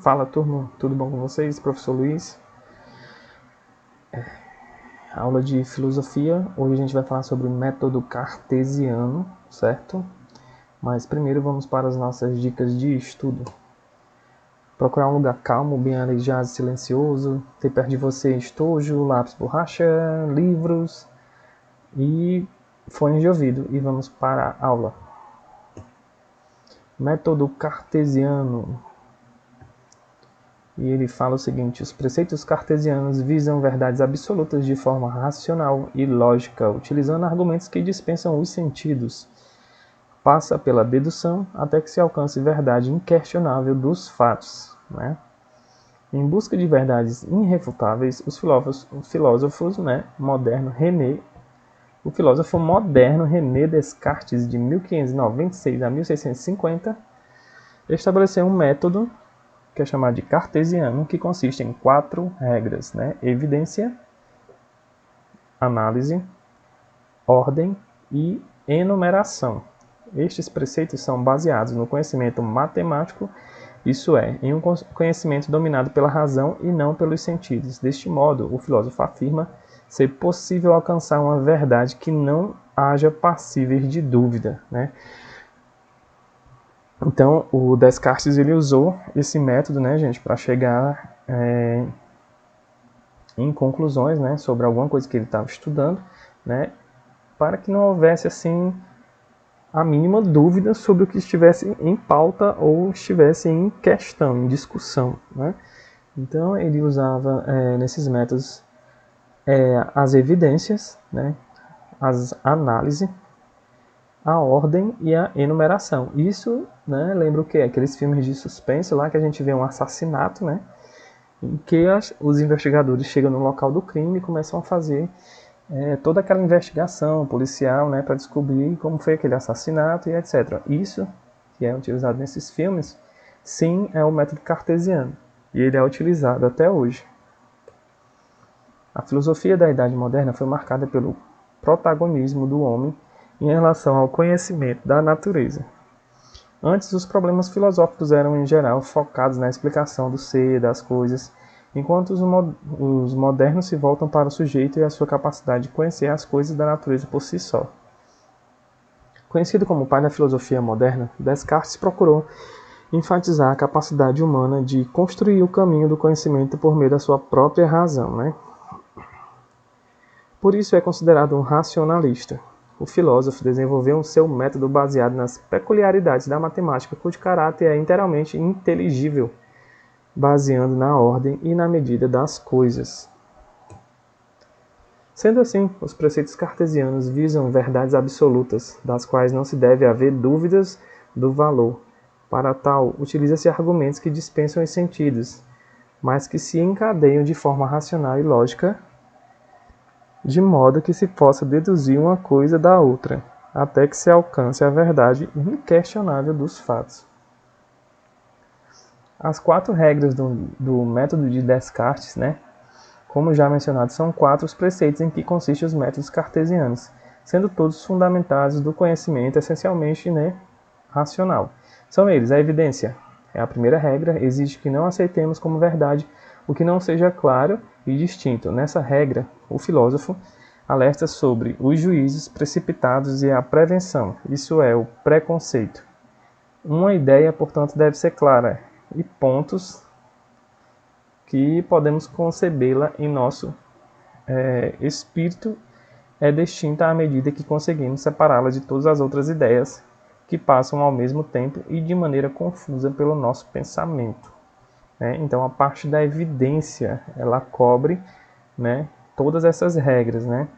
Fala, turma, tudo bom com vocês? Professor Luiz. Aula de filosofia. Hoje a gente vai falar sobre o método cartesiano, certo? Mas primeiro vamos para as nossas dicas de estudo. Procurar um lugar calmo, bem arejado e silencioso. Ter perto de você estojo, lápis, borracha, livros e fones de ouvido. E vamos para a aula. Método cartesiano. E ele fala o seguinte: os preceitos cartesianos visam verdades absolutas de forma racional e lógica, utilizando argumentos que dispensam os sentidos. Passa pela dedução até que se alcance verdade inquestionável dos fatos, né? Em busca de verdades irrefutáveis, o filósofo moderno René Descartes, de 1596 a 1650, estabeleceu um método que é chamado de cartesiano, que consiste em 4 regras, né? Evidência, análise, ordem e enumeração. Estes preceitos são baseados no conhecimento matemático, isso é, em um conhecimento dominado pela razão e não pelos sentidos. Deste modo, o filósofo afirma ser possível alcançar uma verdade que não haja passíveis de dúvida, né? Então, o Descartes ele usou esse método, né, gente, para chegar em conclusões, né, sobre alguma coisa que ele estava estudando, né, para que não houvesse assim a mínima dúvida sobre o que estivesse em pauta ou estivesse em questão, em discussão, né. Então, ele usava nesses métodos as evidências, né, as análises, a ordem e a enumeração. Isso, né, lembra o quê? Aqueles filmes de suspense lá que a gente vê um assassinato, né, em que os investigadores chegam no local do crime e começam a fazer toda aquela investigação policial, né, para descobrir como foi aquele assassinato e etc. Isso, que é utilizado nesses filmes, sim, é o método cartesiano. E ele é utilizado até hoje. A filosofia da Idade Moderna foi marcada pelo protagonismo do homem em relação ao conhecimento da natureza. Antes, os problemas filosóficos eram, em geral, focados na explicação do ser, das coisas, enquanto os modernos se voltam para o sujeito e a sua capacidade de conhecer as coisas da natureza por si só. Conhecido como o pai da filosofia moderna, Descartes procurou enfatizar a capacidade humana de construir o caminho do conhecimento por meio da sua própria razão, né? Por isso é considerado um racionalista. O filósofo desenvolveu um seu método baseado nas peculiaridades da matemática, cujo caráter é inteiramente inteligível, baseando na ordem e na medida das coisas. Sendo assim, os preceitos cartesianos visam verdades absolutas, das quais não se deve haver dúvidas do valor. Para tal, utiliza-se argumentos que dispensam os sentidos, mas que se encadeiam de forma racional e lógica, de modo que se possa deduzir uma coisa da outra, até que se alcance a verdade inquestionável dos fatos. As 4 regras do método de Descartes, né, como já mencionado, são 4 os preceitos em que consistem os métodos cartesianos, sendo todos fundamentados do conhecimento essencialmente, né, racional. São eles: a evidência é a primeira regra, exige que não aceitemos como verdade o que não seja claro e distinto. Nessa regra, o filósofo alerta sobre os juízos precipitados e a prevenção, isso é, o preconceito. Uma ideia, portanto, deve ser clara e pontos que podemos concebê-la em nosso espírito é distinta à medida que conseguimos separá-la de todas as outras ideias que passam ao mesmo tempo e de maneira confusa pelo nosso pensamento. Então, a parte da evidência, ela cobre, né, todas essas regras, né?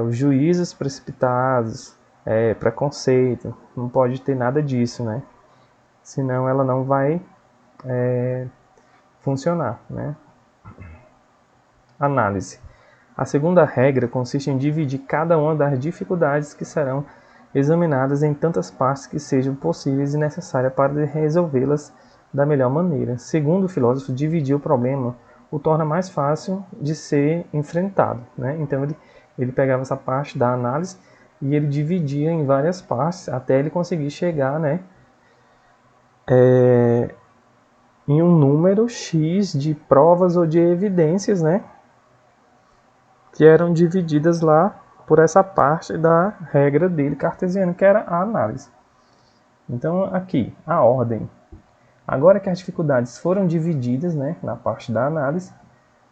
Os juízos precipitados, preconceito, não pode ter nada disso, né? Senão ela não vai funcionar, né? Análise. A segunda regra consiste em dividir cada uma das dificuldades que serão examinadas em tantas partes que sejam possíveis e necessárias para resolvê-las da melhor maneira. Segundo o filósofo, dividir o problema o torna mais fácil de ser enfrentado, né? Então ele pegava essa parte da análise e ele dividia em várias partes até ele conseguir chegar, né, em um número X de provas ou de evidências, né, que eram divididas lá por essa parte da regra dele cartesiana, que era a análise. Então aqui, a ordem. Agora que as dificuldades foram divididas, né, na parte da análise,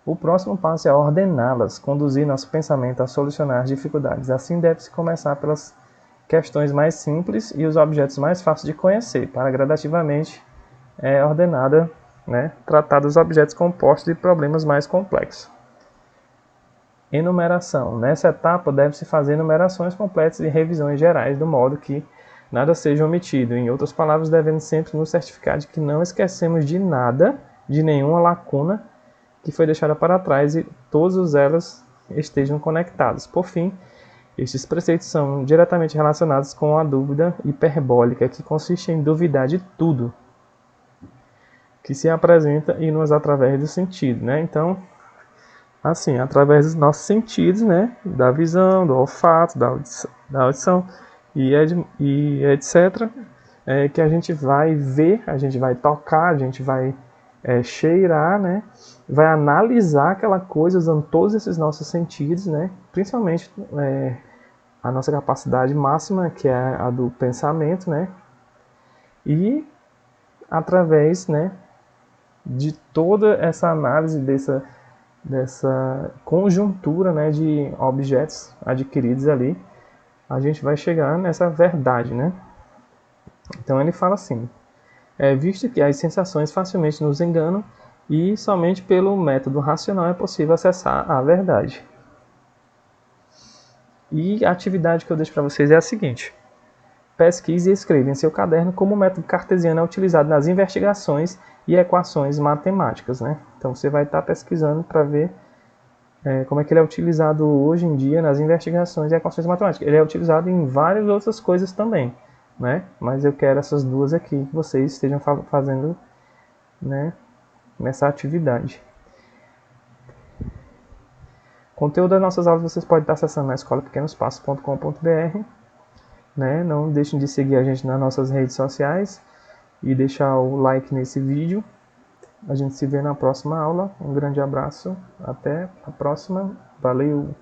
o próximo passo é ordená-las, conduzir nosso pensamento a solucionar as dificuldades. Assim deve-se começar pelas questões mais simples e os objetos mais fáceis de conhecer, para gradativamente ordenada, né, tratar dos objetos compostos e problemas mais complexos. Enumeração. Nessa etapa deve-se fazer enumerações completas e revisões gerais, do modo que nada seja omitido. Em outras palavras, devemos sempre nos certificar de que não esquecemos de nada, de nenhuma lacuna que foi deixada para trás e todas elas estejam conectadas. Por fim, estes preceitos são diretamente relacionados com a dúvida hiperbólica, que consiste em duvidar de tudo que se apresenta e nos através do sentido, né? Então, assim, através dos nossos sentidos, né? Da visão, do olfato, da audição e etc., que a gente vai ver, a gente vai tocar, a gente vai cheirar, né? Vai analisar aquela coisa usando todos esses nossos sentidos, né? Principalmente a nossa capacidade máxima, que é a do pensamento, né? E através, né, de toda essa análise dessa conjuntura, né, de objetos adquiridos ali, a gente vai chegar nessa verdade, né? Então ele fala assim: visto que as sensações facilmente nos enganam e somente pelo método racional é possível acessar a verdade. E a atividade que eu deixo para vocês é a seguinte: pesquise e escreva em seu caderno como o método cartesiano é utilizado nas investigações e equações matemáticas, né? Então você vai estar pesquisando para ver como é que ele é utilizado hoje em dia nas investigações e equações matemáticas. Ele é utilizado em várias outras coisas também, né? Mas eu quero essas duas aqui que vocês estejam fazendo, né, nessa atividade. O conteúdo das nossas aulas vocês podem estar acessando na escolapequenospassos.com.br, né? Não deixem de seguir a gente nas nossas redes sociais e deixar o like nesse vídeo. A gente se vê na próxima aula. Um grande abraço. Até a próxima. Valeu!